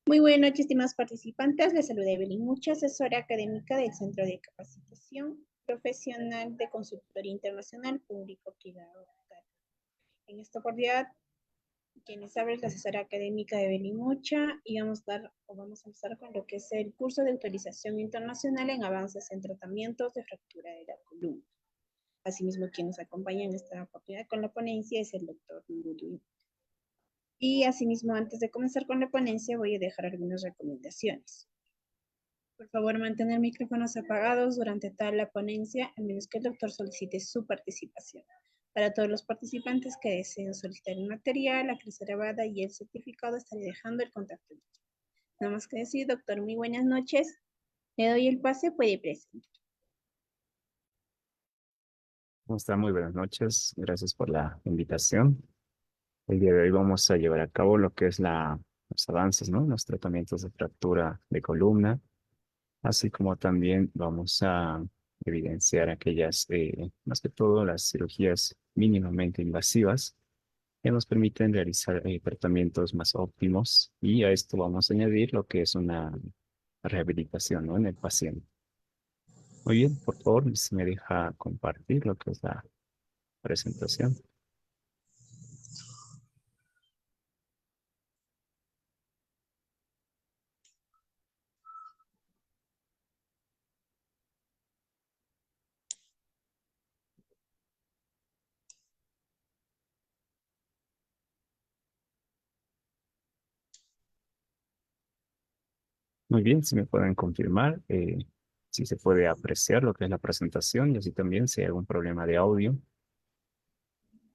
Muy buenas noches, estimados participantes. Les saluda Evelyn Mucha, asesora académica del Centro de Capacitación Profesional de Consultoría Internacional Público-Privado. En esta oportunidad, quienes habla es la asesora académica de Evelyn Mucha y vamos a empezar con lo que es el curso de autorización internacional en avances en tratamientos de fractura de la columna. Asimismo, quien nos acompaña en esta oportunidad con la ponencia es el doctor Nurudin. Y asimismo, antes de comenzar con la ponencia, voy a dejar algunas recomendaciones. Por favor, mantener micrófonos apagados durante toda la ponencia, a menos que el doctor solicite su participación. Para todos los participantes que deseen solicitar el material, la clase grabada y el certificado, estaré dejando el contacto. Nada más que decir, doctor, muy buenas noches. Le doy el pase, puede presentar. ¿Cómo está? Muy buenas noches. Gracias por la invitación. El día de hoy vamos a llevar a cabo lo que es los avances, ¿no? Los tratamientos de fractura de columna, así como también vamos a evidenciar aquellas, más que todo, las cirugías mínimamente invasivas que nos permiten realizar tratamientos más óptimos y a esto vamos a añadir lo que es una rehabilitación, ¿no? En el paciente. Muy bien, por favor, si me deja compartir lo que es la presentación. Muy bien, si me pueden confirmar, si se puede apreciar lo que es la presentación y así también si hay algún problema de audio.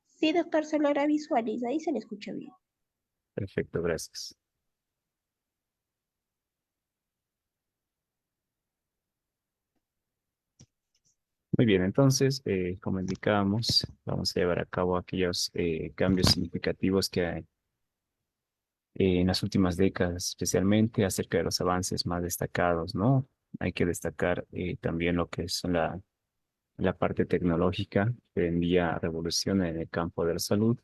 Sí, doctor, se logra visualizar y se le escucha bien. Perfecto, gracias. Muy bien, entonces, como indicábamos, vamos a llevar a cabo aquellos cambios significativos que hay en las últimas décadas, especialmente acerca de los avances más destacados, ¿no? Hay que destacar también lo que es la parte tecnológica que hoy en día revoluciona en el campo de la salud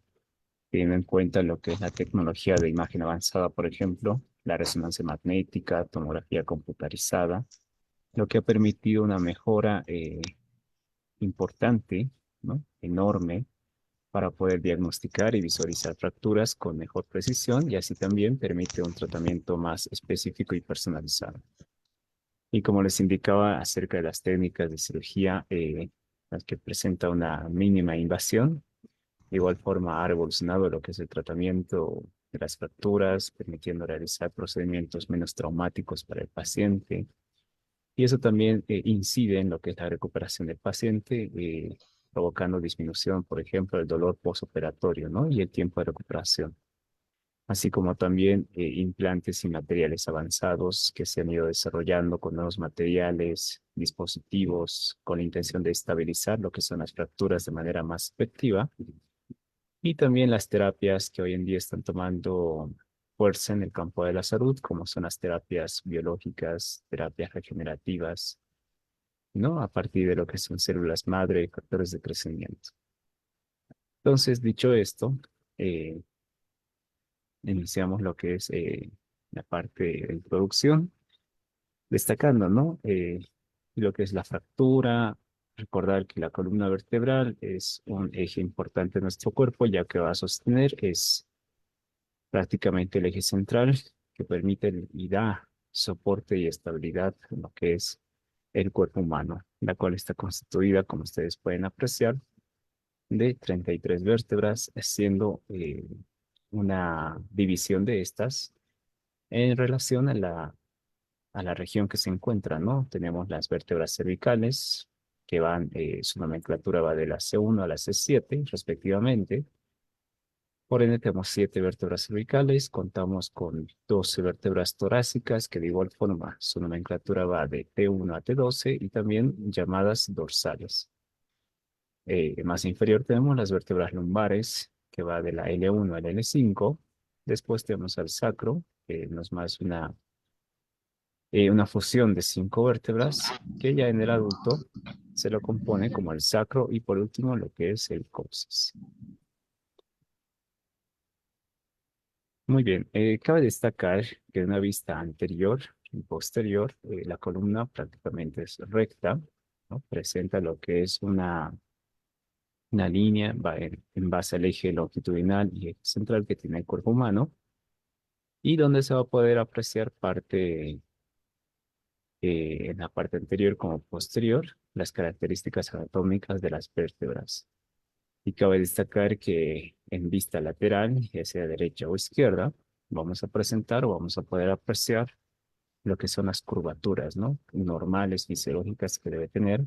teniendo en cuenta lo que es la tecnología de imagen avanzada, por ejemplo, la resonancia magnética, tomografía computarizada, lo que ha permitido una mejora importante, ¿no? Enorme, para poder diagnosticar y visualizar fracturas con mejor precisión y así también permite un tratamiento más específico y personalizado. Y como les indicaba acerca de las técnicas de cirugía, las que presenta una mínima invasión, de igual forma ha revolucionado lo que es el tratamiento de las fracturas, permitiendo realizar procedimientos menos traumáticos para el paciente. Y eso también incide en lo que es la recuperación del paciente, provocando disminución, por ejemplo, del dolor postoperatorio, ¿no? Y el tiempo de recuperación. Así como también implantes y materiales avanzados que se han ido desarrollando con nuevos materiales, dispositivos, con la intención de estabilizar lo que son las fracturas de manera más efectiva y también las terapias que hoy en día están tomando fuerza en el campo de la salud, como son las terapias biológicas, terapias regenerativas, ¿no? A partir de lo que son células madre y factores de crecimiento. Entonces, dicho esto, eh, iniciamos lo que es la parte de introducción, destacando, ¿no? Lo que es la fractura. Recordar que la columna vertebral es un eje importante de nuestro cuerpo, ya que va a sostener, es prácticamente el eje central que permite y da soporte y estabilidad en lo que es el cuerpo humano, la cual está constituida, como ustedes pueden apreciar, de 33 vértebras, siendo una división de estas en relación a la región que se encuentra, ¿no? Tenemos las vértebras cervicales, que van, su nomenclatura va de la C1 a la C7, respectivamente. Por ende, tenemos 7 vértebras cervicales, contamos con 12 vértebras torácicas, que de igual forma su nomenclatura va de T1 a T12 y también llamadas dorsales. Más inferior tenemos las vértebras lumbares, que va de la L1 a la L5. Después tenemos al sacro, que no es más una fusión de 5 vértebras, que ya en el adulto se lo compone como el sacro y por último lo que es el coxis. Muy bien. Cabe destacar que en una vista anterior y posterior, la columna prácticamente es recta, ¿no? Presenta lo que es una línea en base al eje longitudinal y eje central que tiene el cuerpo humano y donde se va a poder apreciar en la parte anterior como posterior, las características anatómicas de las vértebras. Y cabe destacar que en vista lateral, ya sea derecha o izquierda, vamos a presentar o vamos a poder apreciar lo que son las curvaturas, ¿no? Normales, fisiológicas que debe tener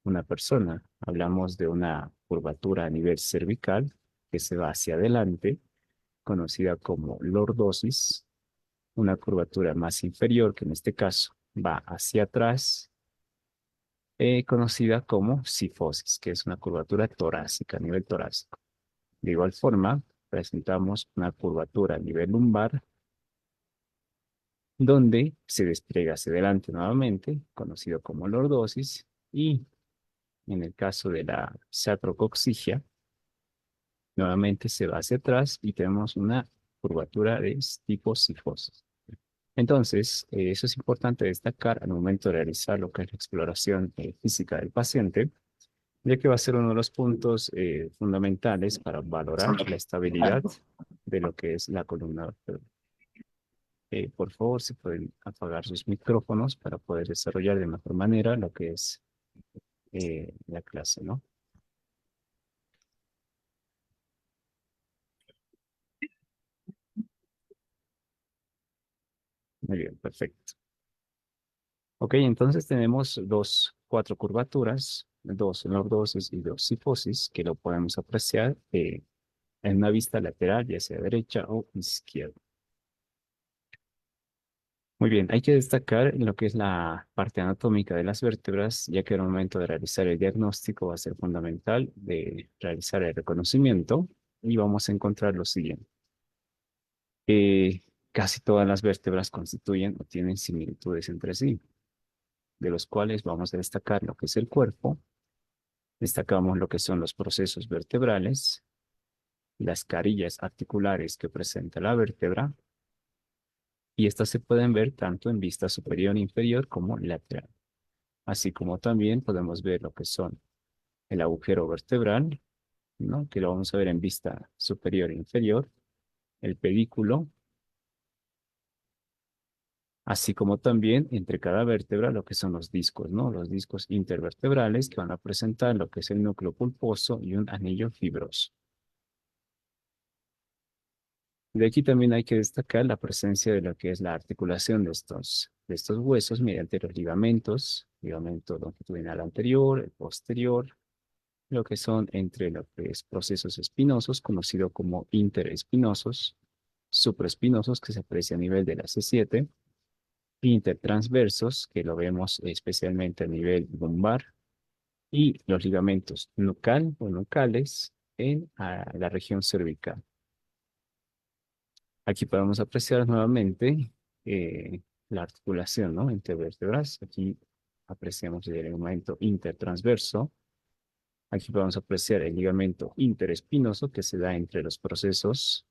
una persona. Hablamos de una curvatura a nivel cervical que se va hacia adelante, conocida como lordosis, una curvatura más inferior, que en este caso va hacia atrás, conocida como sifosis, que es una curvatura torácica a nivel torácico. De igual forma, presentamos una curvatura a nivel lumbar, donde se despliega hacia adelante nuevamente, conocido como lordosis, y en el caso de la sacrocoxigia, nuevamente se va hacia atrás y tenemos una curvatura de tipo sifosis. Entonces, eso es importante destacar al momento de realizar lo que es la exploración física del paciente, ya que va a ser uno de los puntos fundamentales para valorar la estabilidad de lo que es la columna vertebral. Por favor, si pueden apagar sus micrófonos para poder desarrollar de mejor manera lo que es la clase, ¿no? Muy bien, perfecto. Ok, entonces tenemos cuatro curvaturas, dos lordosis y dos sifosis, que lo podemos apreciar en una vista lateral, ya sea derecha o izquierda. Muy bien, hay que destacar lo que es la parte anatómica de las vértebras, ya que al momento de realizar el diagnóstico va a ser fundamental de realizar el reconocimiento y vamos a encontrar lo siguiente. Casi todas las vértebras constituyen o tienen similitudes entre sí, de los cuales vamos a destacar lo que es el cuerpo, destacamos lo que son los procesos vertebrales, las carillas articulares que presenta la vértebra, y estas se pueden ver tanto en vista superior e inferior como lateral. Así como también podemos ver lo que son el agujero vertebral, ¿no? Que lo vamos a ver en vista superior e inferior, el pedículo, así como también entre cada vértebra lo que son los discos, ¿no? Los discos intervertebrales que van a presentar lo que es el núcleo pulposo y un anillo fibroso. De aquí también hay que destacar la presencia de lo que es la articulación de estos huesos mediante los ligamentos, ligamento longitudinal anterior, el posterior, lo que son entre lo que es procesos espinosos, conocido como interespinosos, supraespinosos, que se aprecia a nivel de la C7, intertransversos, que lo vemos especialmente a nivel lumbar, y los ligamentos nucal o nucales en la región cervical. Aquí podemos apreciar nuevamente la articulación, ¿no? Entre vértebras. Aquí apreciamos el ligamento intertransverso. Aquí podemos apreciar el ligamento interespinoso que se da entre los procesos,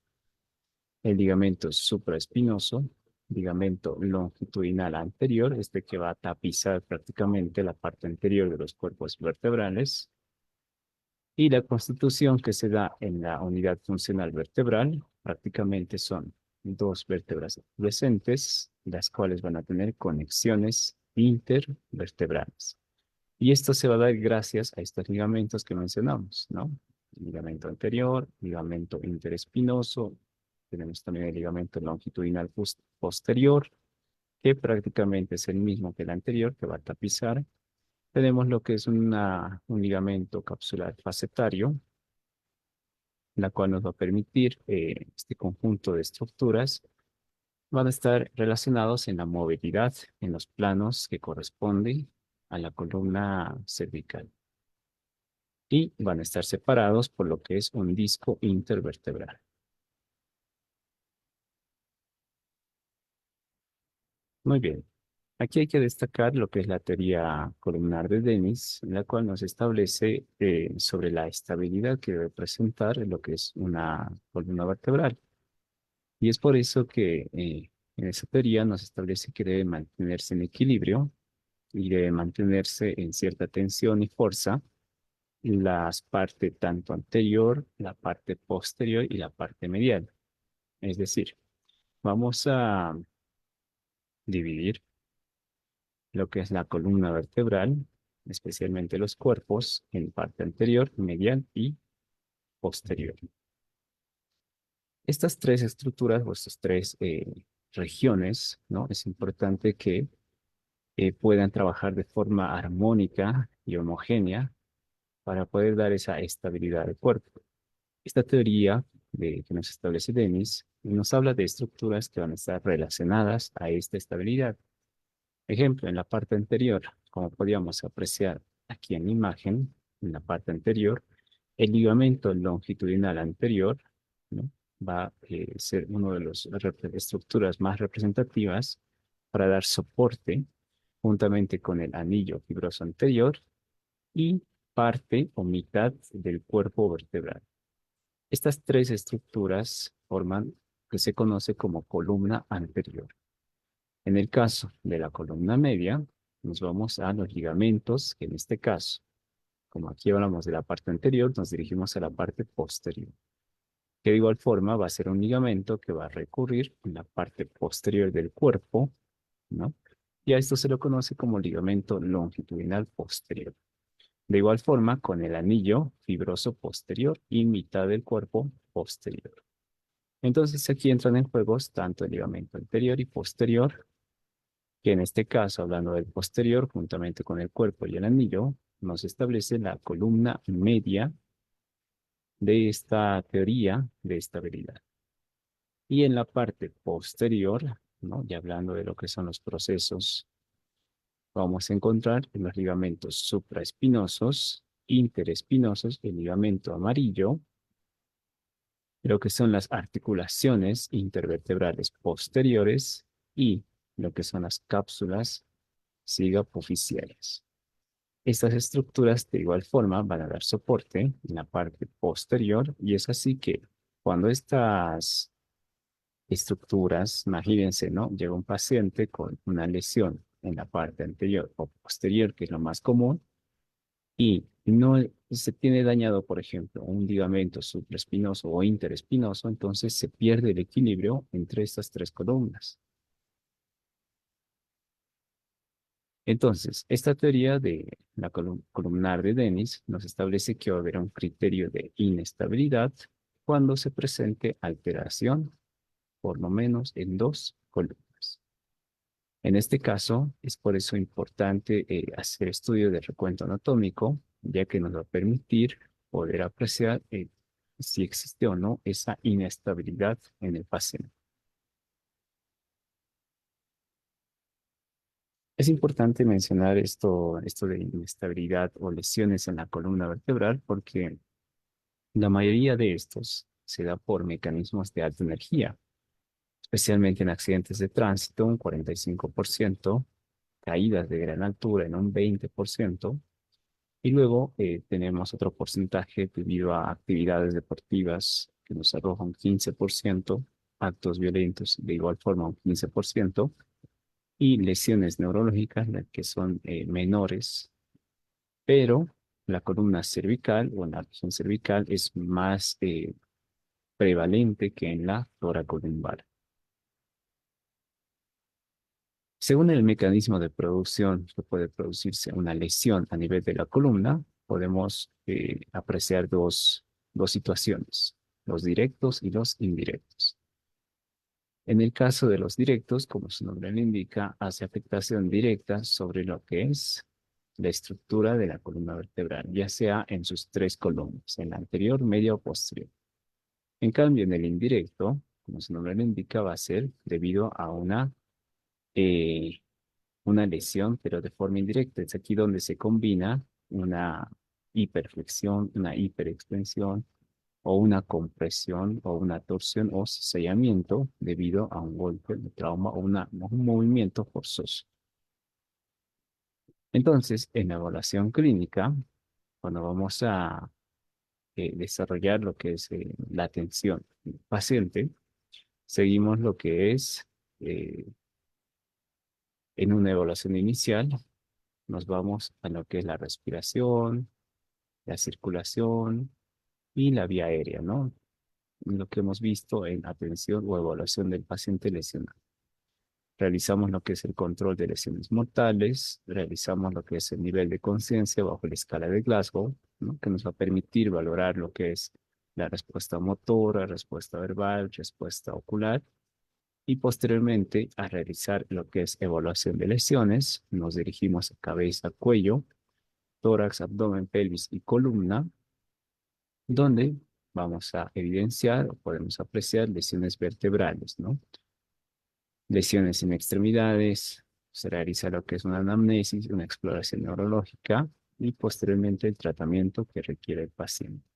el ligamento supraespinoso, ligamento longitudinal anterior, este que va a tapizar prácticamente la parte anterior de los cuerpos vertebrales, y la constitución que se da en la unidad funcional vertebral, prácticamente son dos vértebras presentes, las cuales van a tener conexiones intervertebrales. Y esto se va a dar gracias a estos ligamentos que mencionamos, ¿no? Ligamento anterior, ligamento interespinoso, tenemos también el ligamento longitudinal posterior, que prácticamente es el mismo que el anterior, que va a tapizar. Tenemos lo que es un ligamento capsular facetario, la cual nos va a permitir este conjunto de estructuras van a estar relacionados en la movilidad en los planos que corresponden a la columna cervical y van a estar separados por lo que es un disco intervertebral. Muy bien. Aquí hay que destacar lo que es la teoría columnar de Dennis, la cual nos establece sobre la estabilidad que debe presentar lo que es una columna vertebral. Y es por eso que en esa teoría nos establece que debe mantenerse en equilibrio y debe mantenerse en cierta tensión y fuerza las partes tanto anterior, la parte posterior y la parte medial. Es decir, vamos a dividir lo que es la columna vertebral, especialmente los cuerpos, en parte anterior, medial y posterior. Estas tres estructuras o estas tres regiones, ¿no? Es importante que puedan trabajar de forma armónica y homogénea para poder dar esa estabilidad al cuerpo. Esta teoría que nos establece Dennis nos habla de estructuras que van a estar relacionadas a esta estabilidad. Ejemplo, en la parte anterior, como podíamos apreciar aquí en la imagen, en la parte anterior, el ligamento longitudinal anterior, ¿no? Va a ser una de las estructuras más representativas para dar soporte juntamente con el anillo fibroso anterior y parte o mitad del cuerpo vertebral. Estas tres estructuras forman lo que se conoce como columna anterior. En el caso de la columna media, nos vamos a los ligamentos, que en este caso, como aquí hablamos de la parte anterior, nos dirigimos a la parte posterior, que de igual forma va a ser un ligamento que va a recurrir en la parte posterior del cuerpo, ¿no? Y a esto se lo conoce como ligamento longitudinal posterior. De igual forma, con el anillo fibroso posterior y mitad del cuerpo posterior. Entonces aquí entran en juegos tanto el ligamento anterior y posterior, que en este caso, hablando del posterior, juntamente con el cuerpo y el anillo, nos establece la columna media de esta teoría de estabilidad. Y en la parte posterior, ¿no? Ya hablando de lo que son los procesos, vamos a encontrar en los ligamentos supraespinosos, interespinosos, el ligamento amarillo, lo que son las articulaciones intervertebrales posteriores y lo que son las cápsulas cigoapoficiales. Estas estructuras de igual forma van a dar soporte en la parte posterior y es así que cuando estas estructuras, imagínense, ¿no? Llega un paciente con una lesión en la parte anterior o posterior, que es lo más común, y no se tiene dañado, por ejemplo, un ligamento supraespinoso o interespinoso, entonces se pierde el equilibrio entre estas tres columnas. Entonces, esta teoría de la columnar de Dennis nos establece que va a haber un criterio de inestabilidad cuando se presente alteración, por lo menos en dos columnas. En este caso, es por eso importante hacer estudio de recuento anatómico, ya que nos va a permitir poder apreciar si existe o no esa inestabilidad en el paciente. Es importante mencionar esto de inestabilidad o lesiones en la columna vertebral porque la mayoría de estos se da por mecanismos de alta energía, especialmente en accidentes de tránsito, un 45%, caídas de gran altura en un 20%, y luego tenemos otro porcentaje debido a actividades deportivas que nos arroja un 15%, actos violentos de igual forma un 15%, y lesiones neurológicas que son menores, pero la columna cervical o la región cervical es más prevalente que en la toracolumbar. Según el mecanismo de producción que puede producirse una lesión a nivel de la columna, podemos apreciar dos situaciones, los directos y los indirectos. En el caso de los directos, como su nombre lo indica, hace afectación directa sobre lo que es la estructura de la columna vertebral, ya sea en sus tres columnas, en la anterior, media o posterior. En cambio, en el indirecto, como su nombre lo indica, va a ser debido a eh, una lesión, pero de forma indirecta. Es aquí donde se combina una hiperflexión, una hiperextensión, o una compresión, o una torsión, o sellamiento debido a un golpe, un trauma, o un movimiento forzoso. Entonces, en la evaluación clínica, cuando vamos a desarrollar lo que es la atención del paciente, Seguimos lo que es, en una evaluación inicial, nos vamos a lo que es la respiración, la circulación y la vía aérea, ¿no? Lo que hemos visto en atención o evaluación del paciente lesionado. Realizamos lo que es el control de lesiones mortales, realizamos lo que es el nivel de conciencia bajo la escala de Glasgow, ¿no? Que nos va a permitir valorar lo que es la respuesta motora, respuesta verbal, respuesta ocular, y posteriormente a realizar lo que es evaluación de lesiones, nos dirigimos a cabeza, cuello, tórax, abdomen, pelvis y columna, donde vamos a evidenciar o podemos apreciar lesiones vertebrales, ¿no? Lesiones en extremidades, se realiza lo que es una anamnesis, una exploración neurológica y posteriormente el tratamiento que requiere el paciente.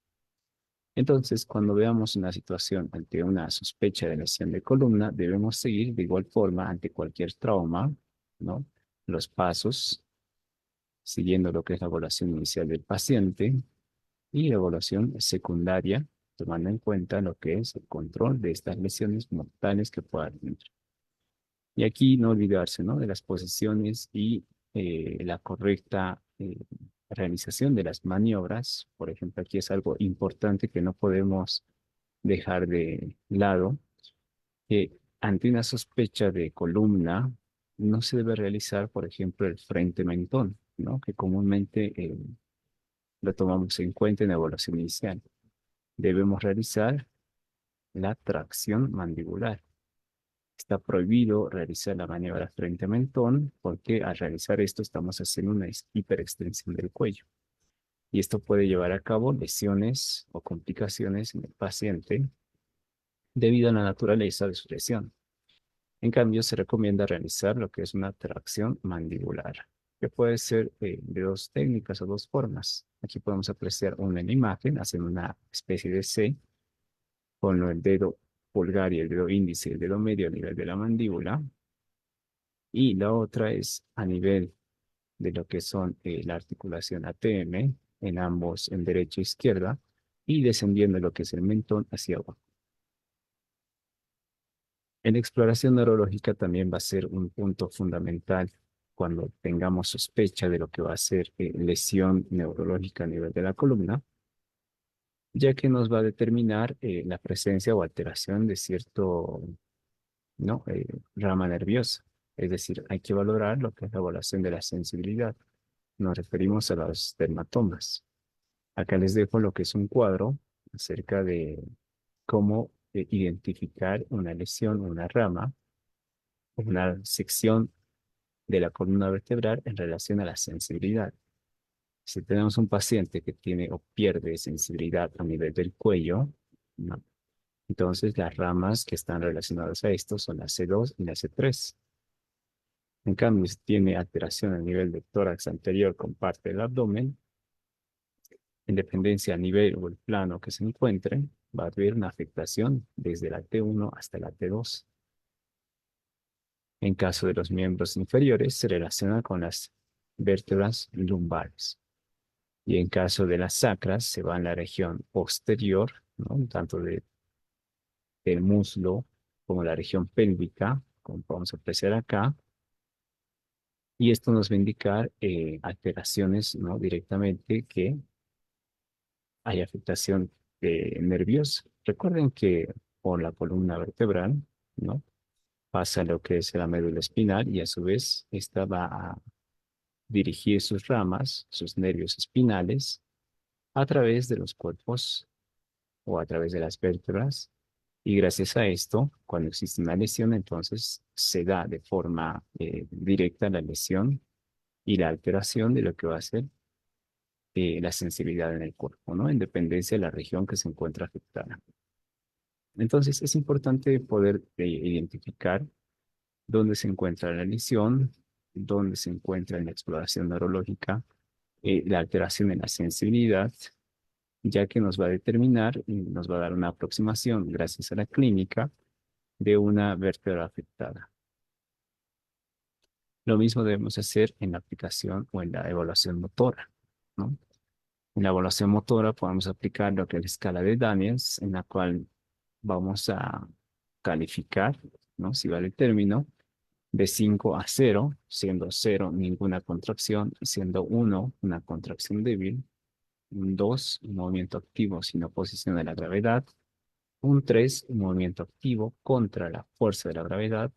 Entonces, cuando veamos una situación ante una sospecha de lesión de columna, debemos seguir de igual forma ante cualquier trauma, ¿no? Los pasos, siguiendo lo que es la evaluación inicial del paciente y la evaluación secundaria, tomando en cuenta lo que es el control de estas lesiones mortales que puedan tener. Y aquí no olvidarse, ¿no? De las posiciones y la correcta realización de las maniobras. Por ejemplo, aquí es algo importante que no podemos dejar de lado, que ante una sospecha de columna no se debe realizar, por ejemplo, el frente mentón, ¿no? Que comúnmente lo tomamos en cuenta en la evaluación inicial. Debemos realizar la tracción mandibular. Está prohibido realizar la maniobra frente mentón porque al realizar esto estamos haciendo una hiperextensión del cuello. Y esto puede llevar a cabo lesiones o complicaciones en el paciente debido a la naturaleza de su lesión. En cambio, se recomienda realizar lo que es una tracción mandibular, que puede ser de dos técnicas o dos formas. Aquí podemos apreciar una en la imagen, haciendo una especie de C, con el dedo pulgar y el dedo índice y el dedo medio a nivel de la mandíbula. Y la otra es a nivel de lo que son la articulación ATM, en ambos, en derecha e izquierda, y descendiendo lo que es el mentón hacia abajo. En exploración neurológica también va a ser un punto fundamental cuando tengamos sospecha de lo que va a ser lesión neurológica a nivel de la columna, ya que nos va a determinar la presencia o alteración de cierto, ¿no? Rama nerviosa. Es decir, hay que valorar lo que es la evaluación de la sensibilidad. Nos referimos a los dermatomas. Acá les dejo lo que es un cuadro acerca de cómo identificar una lesión, una rama, una sección de la columna vertebral en relación a la sensibilidad. Si tenemos un paciente que tiene o pierde sensibilidad a nivel del cuello, ¿no? Entonces las ramas que están relacionadas a esto son la C2 y la C3. En cambio, si tiene alteración a nivel del tórax anterior con parte del abdomen, en dependencia al nivel o el plano que se encuentre, va a haber una afectación desde la T1 hasta la T2. En caso de los miembros inferiores, se relaciona con las vértebras lumbares. Y en caso de las sacras, se va en la región posterior, ¿no? Tanto del muslo como la región pélvica, como podemos apreciar acá. Y esto nos va a indicar alteraciones, ¿no? Directamente que hay afectación nerviosa. Recuerden que por la columna vertebral, ¿no? Pasa lo que es la médula espinal y a su vez esta va a dirigir sus ramas, sus nervios espinales, a través de los cuerpos o a través de las vértebras. Y gracias a esto, cuando existe una lesión, entonces se da de forma directa la lesión y la alteración de lo que va a ser la sensibilidad en el cuerpo, ¿no? En dependencia de la región que se encuentra afectada. Entonces, es importante poder identificar dónde se encuentra la lesión, dónde se encuentra en la exploración neurológica la alteración en la sensibilidad, ya que nos va a determinar y nos va a dar una aproximación, gracias a la clínica, de una vértebra afectada. Lo mismo debemos hacer en la aplicación o en la evaluación motora, ¿no? En la evaluación motora podemos aplicar lo que es la escala de Daniels, en la cual vamos a calificar, ¿no? Si vale el término, de 5 a 0, siendo 0 ninguna contracción, siendo 1 una contracción débil, un 2 un movimiento activo sin oposición a la gravedad, un 3 un movimiento activo contra la fuerza de la gravedad,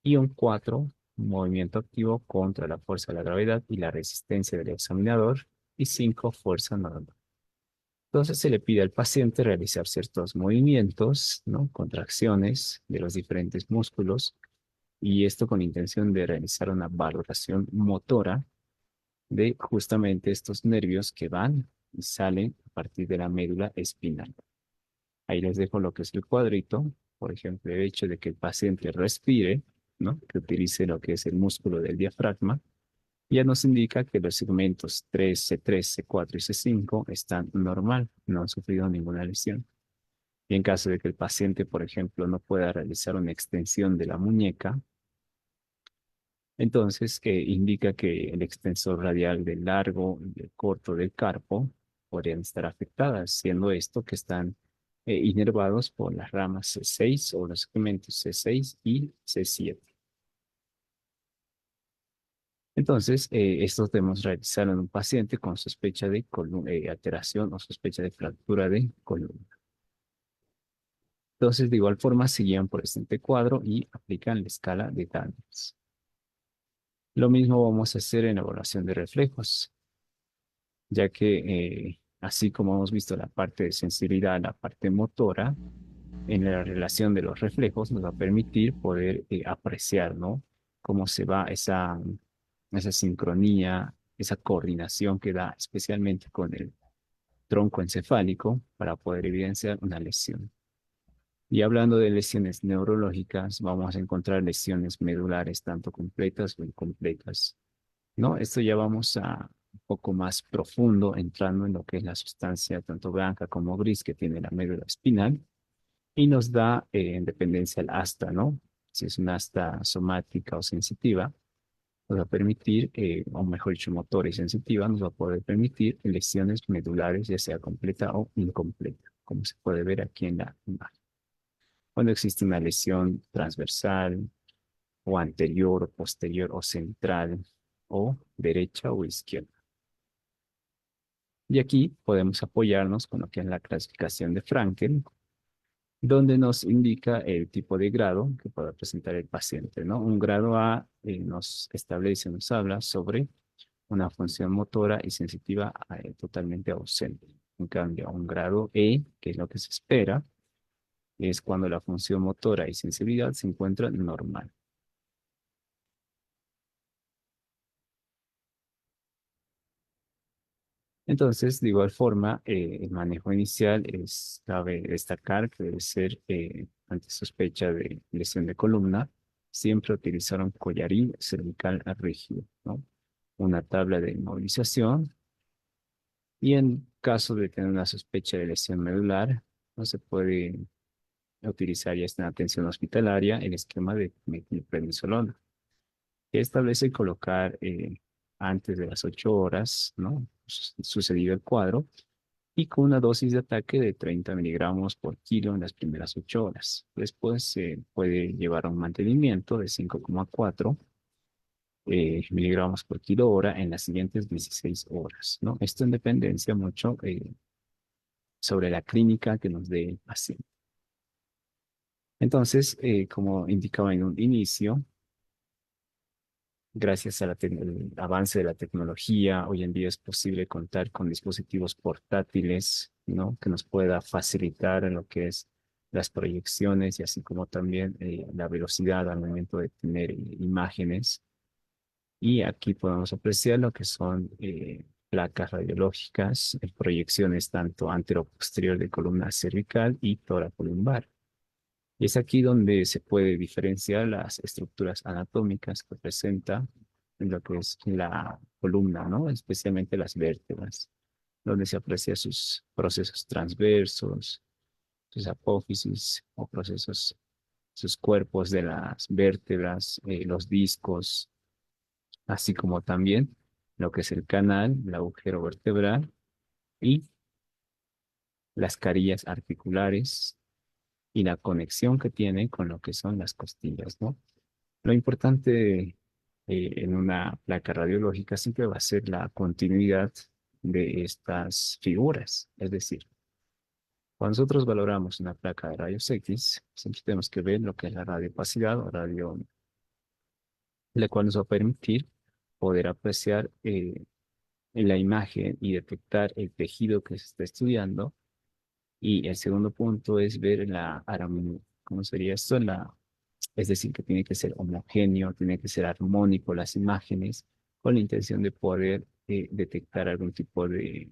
y un 4 un movimiento activo contra la fuerza de la gravedad y la resistencia del examinador, y 5 fuerza normal. Entonces se le pide al paciente realizar ciertos movimientos, ¿no? Contracciones de los diferentes músculos, y esto con intención de realizar una valoración motora de justamente estos nervios que van y salen a partir de la médula espinal. Ahí les dejo lo que es el cuadrito, por ejemplo, el hecho de que el paciente respire, ¿no? Que utilice lo que es el músculo del diafragma, ya nos indica que los segmentos 3, C3, C4 y C5 están normal, no han sufrido ninguna lesión. Y en caso de que el paciente, por ejemplo, no pueda realizar una extensión de la muñeca, entonces indica que el extensor radial del largo y del corto del carpo podrían estar afectadas, siendo esto que están inervados por las ramas C6 o los segmentos C6 y C7. Entonces, esto debemos realizar en un paciente con sospecha de alteración o sospecha de fractura de columna. Entonces, de igual forma, se guían por este cuadro y aplican la escala de Daniels. Lo mismo vamos a hacer en evaluación de reflejos, ya que así como hemos visto la parte de sensibilidad, la parte motora, en la relación de los reflejos nos va a permitir poder apreciar, ¿no? Cómo se va esa sincronía, esa coordinación que da especialmente con el tronco encefálico para poder evidenciar una lesión. Y hablando de lesiones neurológicas, vamos a encontrar lesiones medulares, tanto completas o incompletas, ¿no? Esto ya vamos a un poco más profundo, entrando en lo que es la sustancia tanto blanca como gris que tiene la médula espinal, y nos da en dependencia al asta, ¿no? Si es una asta somática o sensitiva, nos va a permitir, o mejor dicho, motora y sensitiva, nos va a poder permitir lesiones medulares, ya sea completa o incompleta, como se puede ver aquí en la imagen. Cuando existe una lesión transversal, o anterior, o posterior, o central, o derecha o izquierda. Y aquí podemos apoyarnos con lo que es la clasificación de Frankel, donde nos indica el tipo de grado que pueda presentar el paciente, ¿no? Un grado A nos establece, nos habla sobre una función motora y sensitiva totalmente ausente. En cambio, un grado E, que es lo que se espera, es cuando la función motora y sensibilidad se encuentran normal. Entonces, de igual forma, el manejo inicial cabe destacar que debe ser, ante sospecha de lesión de columna, siempre utilizar un collarín cervical rígido, ¿no? Una tabla de inmovilización, y en caso de tener una sospecha de lesión medular, no se puede utilizar ya esta atención hospitalaria el esquema de metilprednisolona, que establece colocar antes de las 8 horas, ¿no? Sucedido el cuadro, y con una dosis de ataque de 30 miligramos por kilo en las primeras 8 horas. Después se puede llevar a un mantenimiento de 5,4 miligramos por kilo hora en las siguientes 16 horas, ¿no? Esto en dependencia mucho sobre la clínica que nos dé el paciente. Entonces, como indicaba en un inicio, gracias al avance de la tecnología, hoy en día es posible contar con dispositivos portátiles, ¿no? Que nos pueda facilitar en lo que es las proyecciones y así como también la velocidad al momento de tener imágenes. Y aquí podemos apreciar lo que son placas radiológicas, proyecciones tanto antero-posterior de columna cervical y tóraco-lumbar. Y es aquí donde se puede diferenciar las estructuras anatómicas que presenta en lo que es la columna, ¿no? Especialmente las vértebras, donde se aprecia sus procesos transversos, sus apófisis o procesos, sus cuerpos de las vértebras, los discos, así como también lo que es el canal, el agujero vertebral y las carillas articulares, y la conexión que tiene con lo que son las costillas, ¿no? Lo importante en una placa radiológica siempre va a ser la continuidad de estas figuras. Es decir, cuando nosotros valoramos una placa de rayos X, siempre tenemos que ver lo que es la radiopacidad o radio, la cual nos va a permitir poder apreciar en la imagen y detectar el tejido que se está estudiando. Y el segundo punto es ver ¿cómo sería esto? Es decir, que tiene que ser homogéneo, tiene que ser armónico las imágenes, con la intención de poder detectar algún tipo de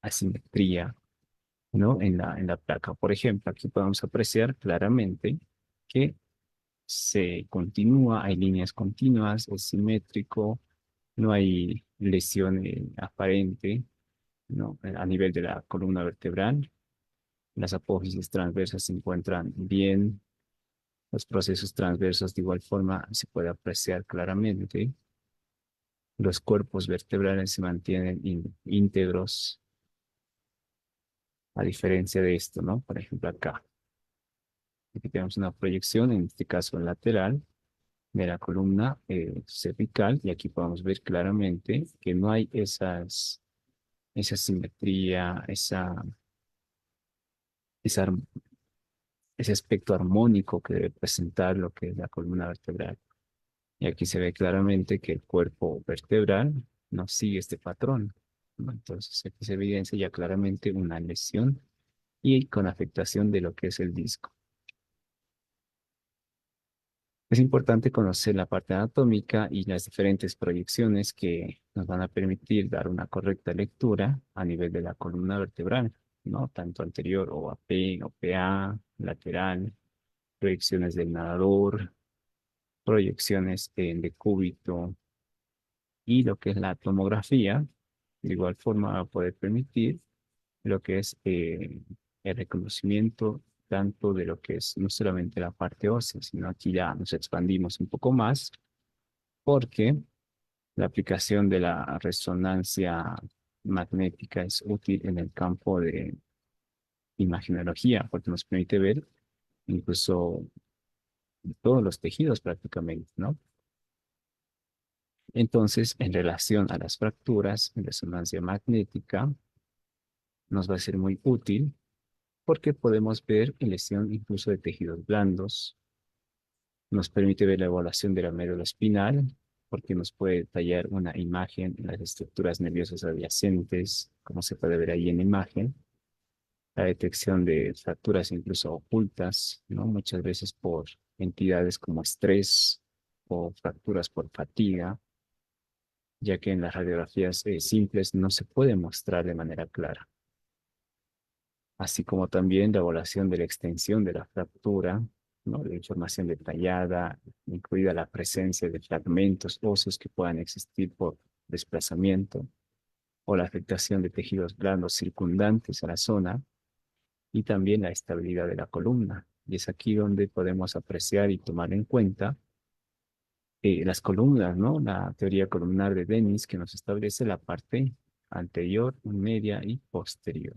asimetría, ¿no? En la placa. Por ejemplo, aquí podemos apreciar claramente que se continúa, hay líneas continuas, es simétrico, no hay lesión aparente, ¿no? A nivel de la columna vertebral. Las apófisis transversas se encuentran bien. Los procesos transversos de igual forma se puede apreciar claramente. Los cuerpos vertebrales se mantienen íntegros, a diferencia de esto, ¿no? Por ejemplo, acá. Aquí tenemos una proyección, en este caso lateral, de la columna cervical, y aquí podemos ver claramente que no hay esa simetría, esa ese aspecto armónico que debe presentar lo que es la columna vertebral. Y aquí se ve claramente que el cuerpo vertebral no sigue este patrón, ¿no? Entonces aquí se evidencia ya claramente una lesión y con afectación de lo que es el disco. Es importante conocer la parte anatómica y las diferentes proyecciones que nos van a permitir dar una correcta lectura a nivel de la columna vertebral, ¿no? Tanto anterior o AP, o PA, lateral, proyecciones del nadador, proyecciones en decúbito y lo que es la tomografía, de igual forma va a poder permitir lo que es el reconocimiento tanto de lo que es no solamente la parte ósea, sino aquí ya nos expandimos un poco más porque la aplicación de la resonancia magnética es útil en el campo de imagenología porque nos permite ver incluso todos los tejidos prácticamente, ¿no? Entonces, en relación a las fracturas, en resonancia magnética nos va a ser muy útil porque podemos ver lesión incluso de tejidos blandos. Nos permite ver la evaluación de la médula espinal porque nos puede detallar una imagen en las estructuras nerviosas adyacentes, como se puede ver ahí en la imagen. La detección de fracturas incluso ocultas, ¿no? Muchas veces por entidades como estrés o fracturas por fatiga, ya que en las radiografías simples no se puede mostrar de manera clara, así como también la evaluación de la extensión de la fractura, ¿no? La información detallada, incluida la presencia de fragmentos óseos que puedan existir por desplazamiento, o la afectación de tejidos blandos circundantes a la zona, y también la estabilidad de la columna. Y es aquí donde podemos apreciar y tomar en cuenta las columnas, ¿no? La teoría columnar de Dennis que nos establece la parte anterior, media y posterior.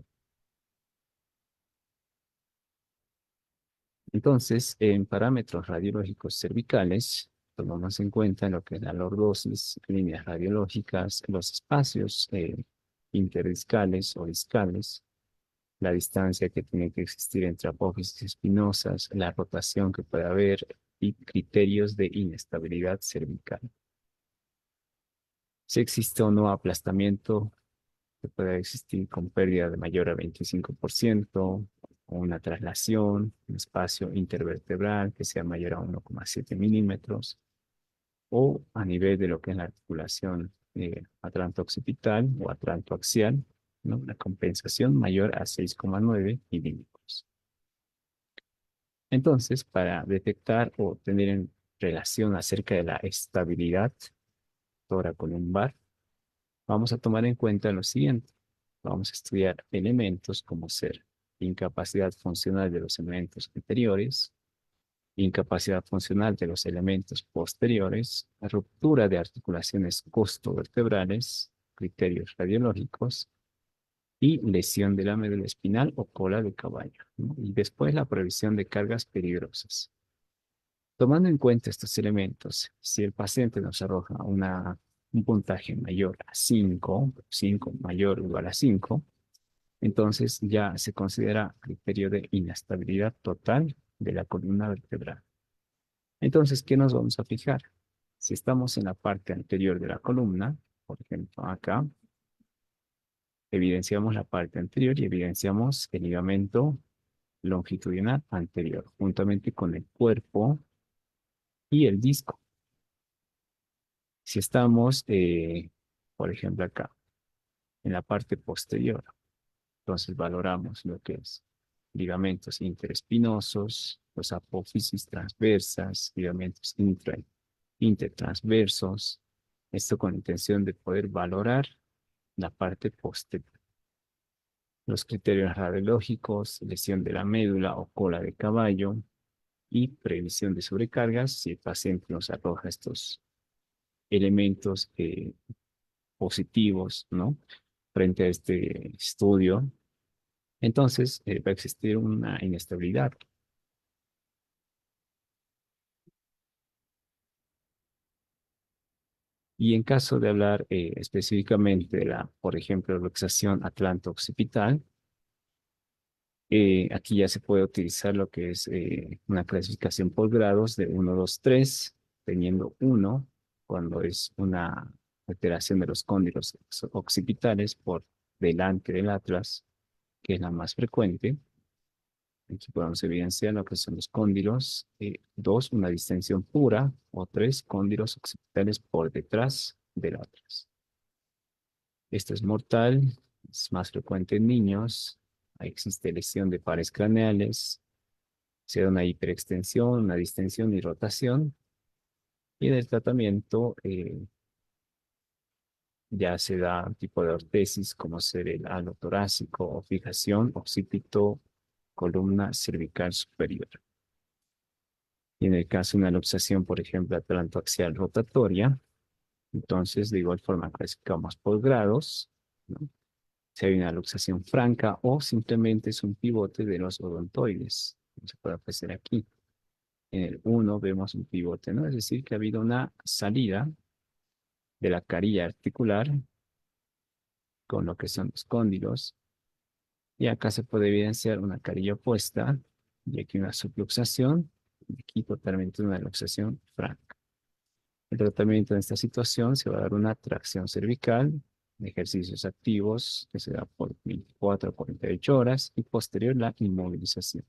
Entonces, en parámetros radiológicos cervicales, tomamos en cuenta lo que es la lordosis, líneas radiológicas, los espacios interdiscales o discales, la distancia que tiene que existir entre apófisis espinosas, la rotación que puede haber y criterios de inestabilidad cervical. Si existe o no aplastamiento que pueda existir con pérdida de mayor a 25%, o una traslación, un espacio intervertebral que sea mayor a 1,7 milímetros, o a nivel de lo que es la articulación atlanto-occipital o atlanto-axial, ¿no? Una compensación mayor a 6,9 milímetros. Entonces, para detectar o tener en relación acerca de la estabilidad toracolumbar, vamos a tomar en cuenta lo siguiente. Vamos a estudiar elementos como ser incapacidad funcional de los elementos anteriores, incapacidad funcional de los elementos posteriores, ruptura de articulaciones costovertebrales, criterios radiológicos, y lesión de la médula espinal o cola de caballo, ¿no? Y después la previsión de cargas peligrosas. Tomando en cuenta estos elementos, si el paciente nos arroja un puntaje mayor a 5, 5 mayor o igual a 5, entonces ya se considera criterio de inestabilidad total de la columna vertebral. Entonces, ¿qué nos vamos a fijar? Si estamos en la parte anterior de la columna, por ejemplo, acá, evidenciamos la parte anterior y evidenciamos el ligamento longitudinal anterior, juntamente con el cuerpo y el disco. Si estamos, por ejemplo, acá, en la parte posterior, entonces valoramos lo que es ligamentos interespinosos, los apófisis transversas, ligamentos intertransversos, esto con intención de poder valorar la parte posterior. Los criterios radiológicos, lesión de la médula o cola de caballo y previsión de sobrecargas, si el paciente nos arroja estos elementos positivos, ¿no? Frente a este estudio, entonces va a existir una inestabilidad. Y en caso de hablar específicamente de la, por ejemplo, luxación atlanto-occipital, aquí ya se puede utilizar lo que es una clasificación por grados de 1, 2, 3, teniendo 1 cuando es una alteración de los cóndilos occipitales por delante del atlas, que es la más frecuente. Aquí podemos evidenciar lo que son los cóndilos. 2, una distensión pura, o 3, cóndilos occipitales por detrás del atlas. Esto es mortal, es más frecuente en niños. Ahí existe lesión de pares craneales, se da una hiperextensión, una distensión y rotación. Y en el tratamiento ya se da un tipo de ortesis como ser el halo torácico o fijación occipito columna cervical superior. Y en el caso de una luxación, por ejemplo, atlantoaxial rotatoria, entonces de igual forma clasificamos por grados, ¿no? Si hay una luxación franca o simplemente es un pivote de los odontoides, como se puede apreciar aquí. En el 1 vemos un pivote, ¿no? Es decir, que ha habido una salida de la carilla articular con lo que son los cóndilos. Y acá se puede evidenciar una carilla opuesta y aquí una subluxación y aquí totalmente una luxación franca. El tratamiento en esta situación se va a dar una tracción cervical, ejercicios activos que se da por 24 a 48 horas y posterior la inmovilización.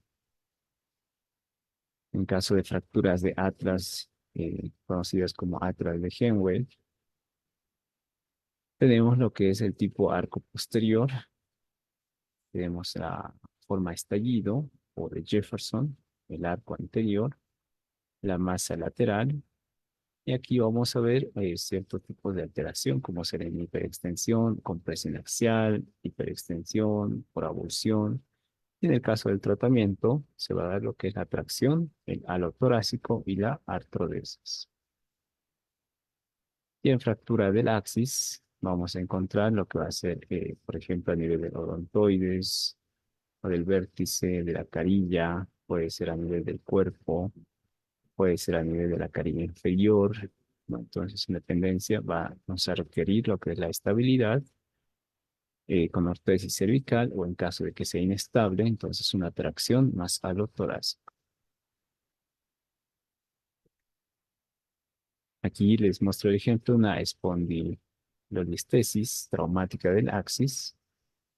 En caso de fracturas de atlas, conocidas como atlas de Henwell, tenemos lo que es el tipo arco posterior, tenemos la forma estallido o de Jefferson, el arco anterior, la masa lateral, y aquí vamos a ver cierto tipo de alteración, como será en hiperextensión, compresión axial, hiperextensión, por avulsión. Y en el caso del tratamiento, se va a dar lo que es la tracción, el halo torácico y la artrodesis. Y en fractura del axis, vamos a encontrar lo que va a ser, por ejemplo, a nivel de odontoides, o del vértice de la carilla, puede ser a nivel del cuerpo, puede ser a nivel de la carilla inferior, ¿no? Entonces, en dependencia vamos a requerir lo que es la estabilidad con ortesis cervical o en caso de que sea inestable, entonces una tracción más halo torácico. Aquí les muestro el ejemplo de una espondilolistesis traumática del axis,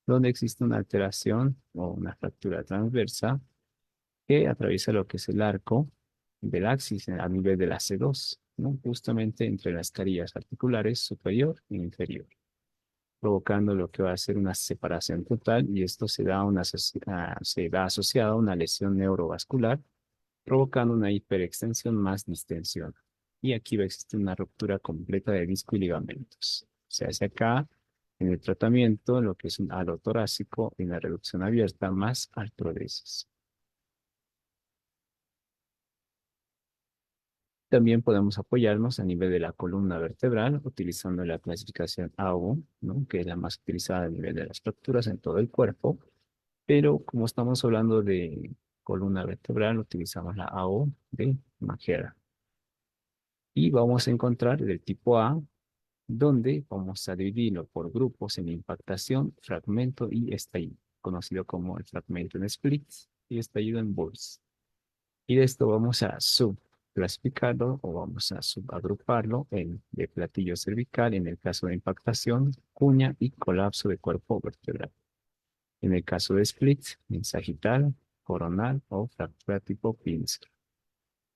donde existe una alteración o una fractura transversa que atraviesa lo que es el arco del axis a nivel de la C2, ¿no? Justamente entre las carillas articulares superior e inferior, provocando lo que va a ser una separación total y esto se da asociado a una lesión neurovascular, provocando una hiperextensión más distensión. Y aquí va a existir una ruptura completa de disco y ligamentos. Se hace acá en el tratamiento lo que es un halo torácico y una reducción abierta más artrodesis. También podemos apoyarnos a nivel de la columna vertebral utilizando la clasificación AO, ¿no? Que es la más utilizada a nivel de las fracturas en todo el cuerpo. Pero como estamos hablando de columna vertebral, utilizamos la AO de Majera. Y vamos a encontrar el tipo A, donde vamos a dividirlo por grupos en impactación, fragmento y estallido, conocido como el fragmento en splits y estallido en bursts. Y de esto vamos a subclasificarlo o vamos a subagruparlo en de platillo cervical en el caso de impactación, cuña y colapso de cuerpo vertebral. En el caso de splits, en sagital, coronal o fractura tipo pinza.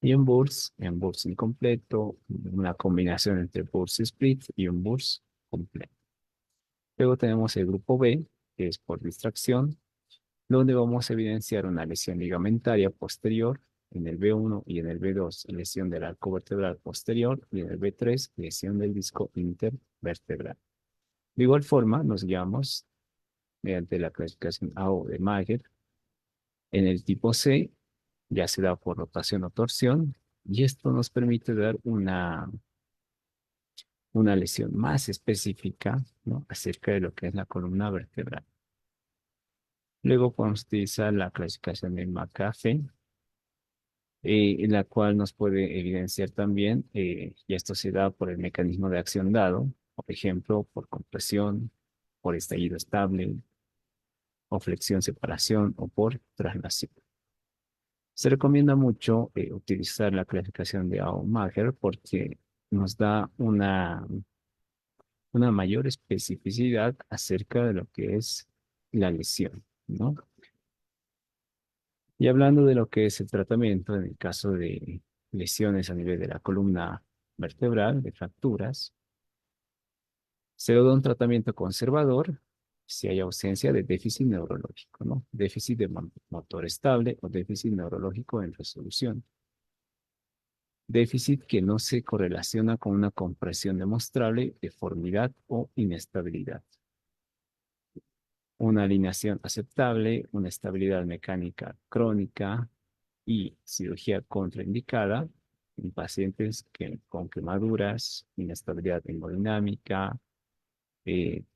Y en burst incompleto, una combinación entre burst split y un burst completo. Luego tenemos el grupo B, que es por distracción, donde vamos a evidenciar una lesión ligamentaria posterior en el B1 y en el B2, lesión del arco vertebral posterior, y en el B3, lesión del disco intervertebral. De igual forma, nos guiamos mediante la clasificación AO de Mager. En el tipo C, ya se da por rotación o torsión, y esto nos permite dar una lesión más específica, ¿no? Acerca de lo que es la columna vertebral. Luego podemos utilizar la clasificación de McAfee, en la cual nos puede evidenciar también, y esto se da por el mecanismo de acción dado, por ejemplo, por compresión, por estallido estable, o flexión, separación, o por traslación. Se recomienda mucho utilizar la clasificación de Aumacher porque nos da una mayor especificidad acerca de lo que es la lesión, ¿no? Y hablando de lo que es el tratamiento, en el caso de lesiones a nivel de la columna vertebral, de fracturas, se da un tratamiento conservador si hay ausencia de déficit neurológico, ¿no? Déficit de motor estable o déficit neurológico en resolución. Déficit que no se correlaciona con una compresión demostrable, deformidad o inestabilidad. Una alineación aceptable, una estabilidad mecánica crónica y cirugía contraindicada en pacientes con quemaduras, inestabilidad hemodinámica,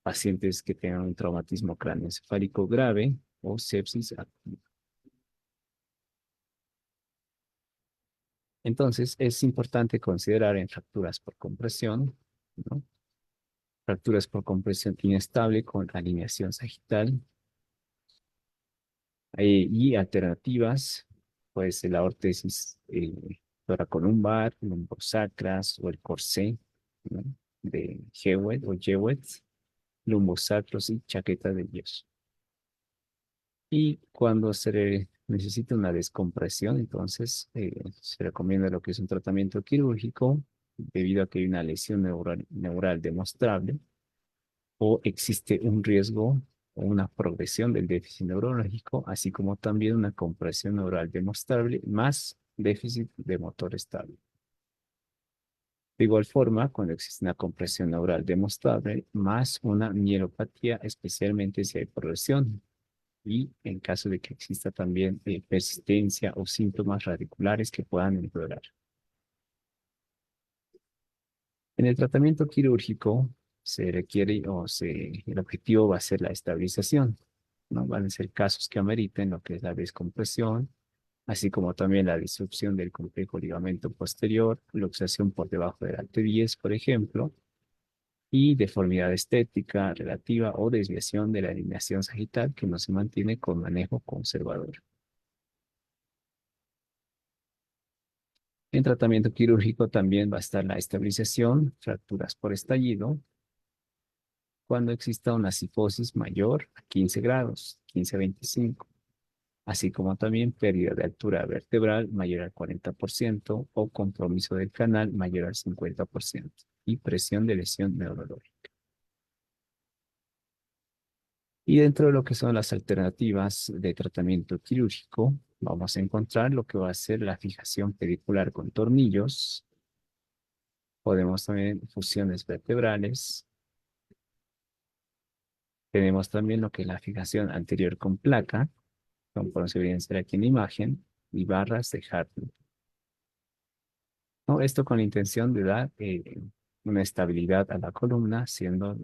pacientes que tengan un traumatismo cráneoencefálico grave o sepsis activa. Entonces, es importante considerar en fracturas por compresión, ¿no? Fracturas por compresión inestable con alineación sagital y alternativas, pues la órtesis toracolumbar, lumbosacras o el corsé, ¿no? De Jewett o Jewett, lumbosacros y chaqueta de yeso. Y cuando se necesita una descompresión, entonces se recomienda lo que es un tratamiento quirúrgico debido a que hay una lesión neural demostrable o existe un riesgo o una progresión del déficit neurológico, así como también una compresión neural demostrable más déficit de motor estable. De igual forma, cuando existe una compresión neural demostrable más una mielopatía, especialmente si hay progresión, y en caso de que exista también persistencia o síntomas radiculares que puedan empeorar. En el tratamiento quirúrgico se requiere el objetivo va a ser la estabilización, ¿no? Van a ser casos que ameriten lo que es la descompresión, así como también la disrupción del complejo ligamento posterior, luxación por debajo del T10, por ejemplo, y deformidad estética relativa o desviación de la alineación sagital que no se mantiene con manejo conservador. En tratamiento quirúrgico también va a estar la estabilización, fracturas por estallido, cuando exista una cifosis mayor a 15 grados, 15 a 25, así como también pérdida de altura vertebral mayor al 40% o compromiso del canal mayor al 50% y presión de lesión neurológica. Y dentro de lo que son las alternativas de tratamiento quirúrgico, vamos a encontrar lo que va a ser la fijación pedicular con tornillos. Podemos también fusiones vertebrales. Tenemos también lo que es la fijación anterior con placa, como podemos evidenciar aquí en la imagen, y barras de Hartmann. ¿no? Esto con la intención de dar una estabilidad a la columna, siendo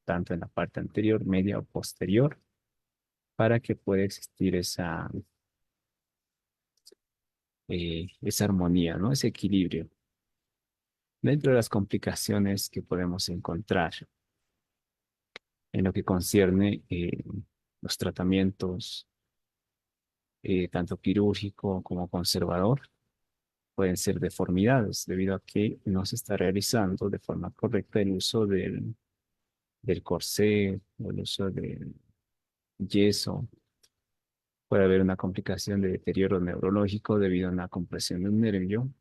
tanto en la parte anterior, media o posterior, para que pueda existir esa armonía, ¿no? Ese equilibrio. Dentro de las complicaciones que podemos encontrar en lo que concierne los tratamientos, tanto quirúrgico como conservador, pueden ser deformidades, debido a que no se está realizando de forma correcta el uso del corsé o el uso del yeso. Puede haber una complicación de deterioro neurológico debido a una compresión de un nervio,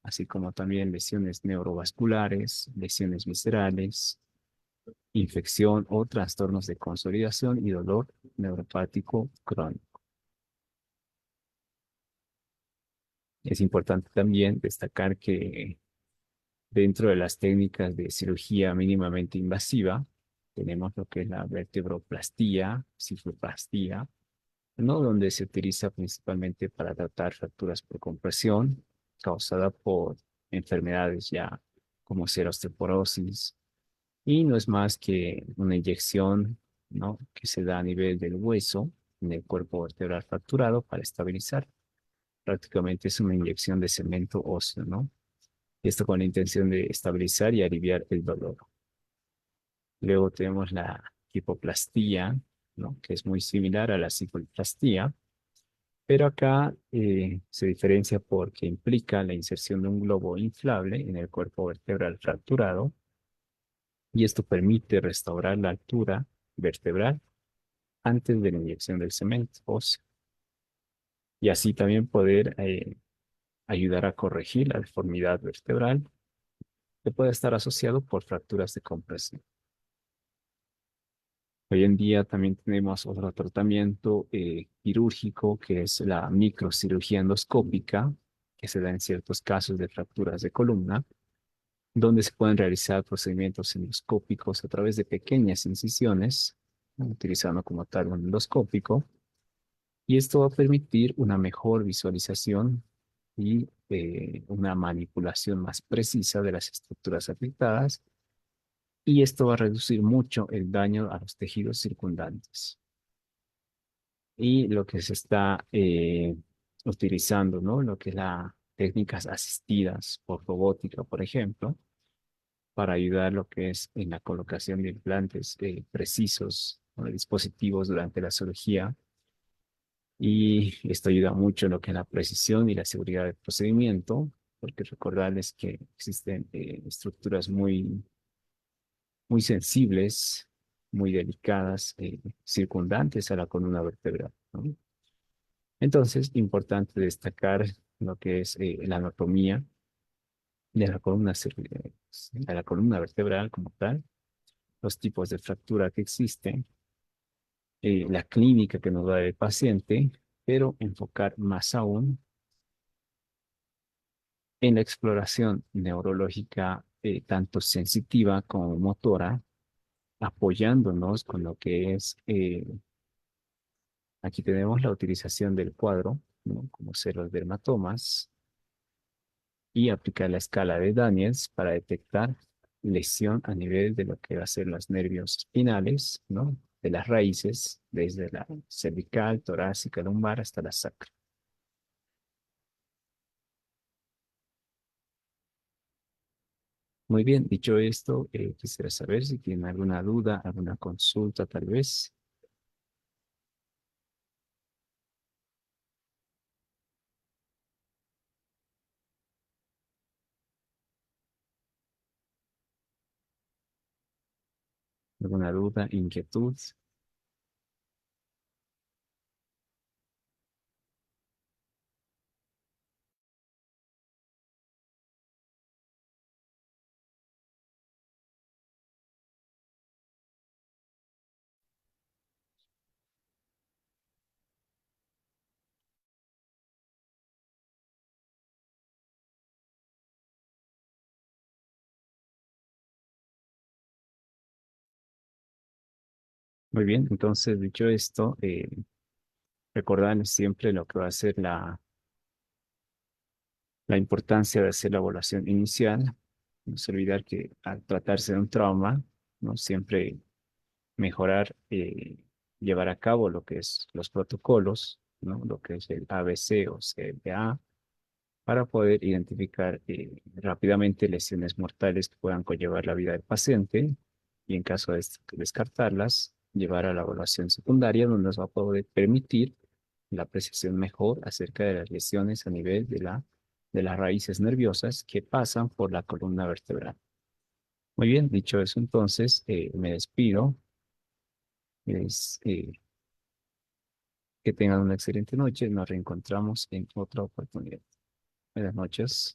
así como también lesiones neurovasculares, lesiones viscerales, infección o trastornos de consolidación y dolor neuropático crónico. Es importante también destacar que dentro de las técnicas de cirugía mínimamente invasiva, tenemos lo que es la vertebroplastía, cifroplastía, ¿no? Donde se utiliza principalmente para tratar fracturas por compresión causada por enfermedades ya como ser osteoporosis, y no es más que una inyección, ¿no? Que se da a nivel del hueso en el cuerpo vertebral fracturado para estabilizar. Prácticamente es una inyección de cemento óseo, ¿no? Y esto con la intención de estabilizar y aliviar el dolor. Luego tenemos la hipoplastía, ¿no? Que es muy similar a la cicloplastía, pero acá se diferencia porque implica la inserción de un globo inflable en el cuerpo vertebral fracturado, y esto permite restaurar la altura vertebral antes de la inyección del cemento óseo, y así también poder ayudar a corregir la deformidad vertebral que puede estar asociado por fracturas de compresión. Hoy en día también tenemos otro tratamiento quirúrgico, que es la microcirugía endoscópica, que se da en ciertos casos de fracturas de columna, donde se pueden realizar procedimientos endoscópicos a través de pequeñas incisiones, ¿no? Utilizando como tal un endoscópico, y esto va a permitir una mejor visualización y una manipulación más precisa de las estructuras afectadas, y esto va a reducir mucho el daño a los tejidos circundantes. Y lo que se está utilizando, ¿no? Lo que es las técnicas asistidas por robótica, por ejemplo, para ayudar lo que es en la colocación de implantes precisos o de dispositivos durante la cirugía. Y esto ayuda mucho en lo que es la precisión y la seguridad del procedimiento, porque recordarles que existen estructuras muy sensibles, muy delicadas, circundantes a la columna vertebral, ¿no? Entonces, importante destacar lo que es la anatomía de la columna, de la columna vertebral como tal, los tipos de fractura que existen, la clínica que nos da el paciente, pero enfocar más aún en la exploración neurológica, tanto sensitiva como motora, apoyándonos con lo que es, aquí tenemos la utilización del cuadro, ¿no? Como ser los dermatomas, y aplicar la escala de Daniels para detectar lesión a nivel de lo que va a ser los nervios espinales, ¿no? De las raíces, desde la cervical, torácica, lumbar hasta la sacra. Muy bien, dicho esto, quisiera saber si tienen alguna duda, alguna consulta tal vez, alguna duda, inquietud. Muy bien, entonces dicho esto, recordarles siempre lo que va a ser La importancia de hacer la evaluación inicial. No se olvidar que al tratarse de un trauma, ¿no? Siempre mejorar, llevar a cabo lo que es los protocolos, ¿no? Lo que es el ABC o CBA, para poder identificar rápidamente lesiones mortales que puedan conllevar la vida del paciente y en caso de descartarlas, llevar a la evaluación secundaria donde nos va a poder permitir la apreciación mejor acerca de las lesiones a nivel de las raíces nerviosas que pasan por la columna vertebral. Muy bien, dicho eso, entonces me despido. Es, que tengan una excelente noche. Nos reencontramos en otra oportunidad. Buenas noches.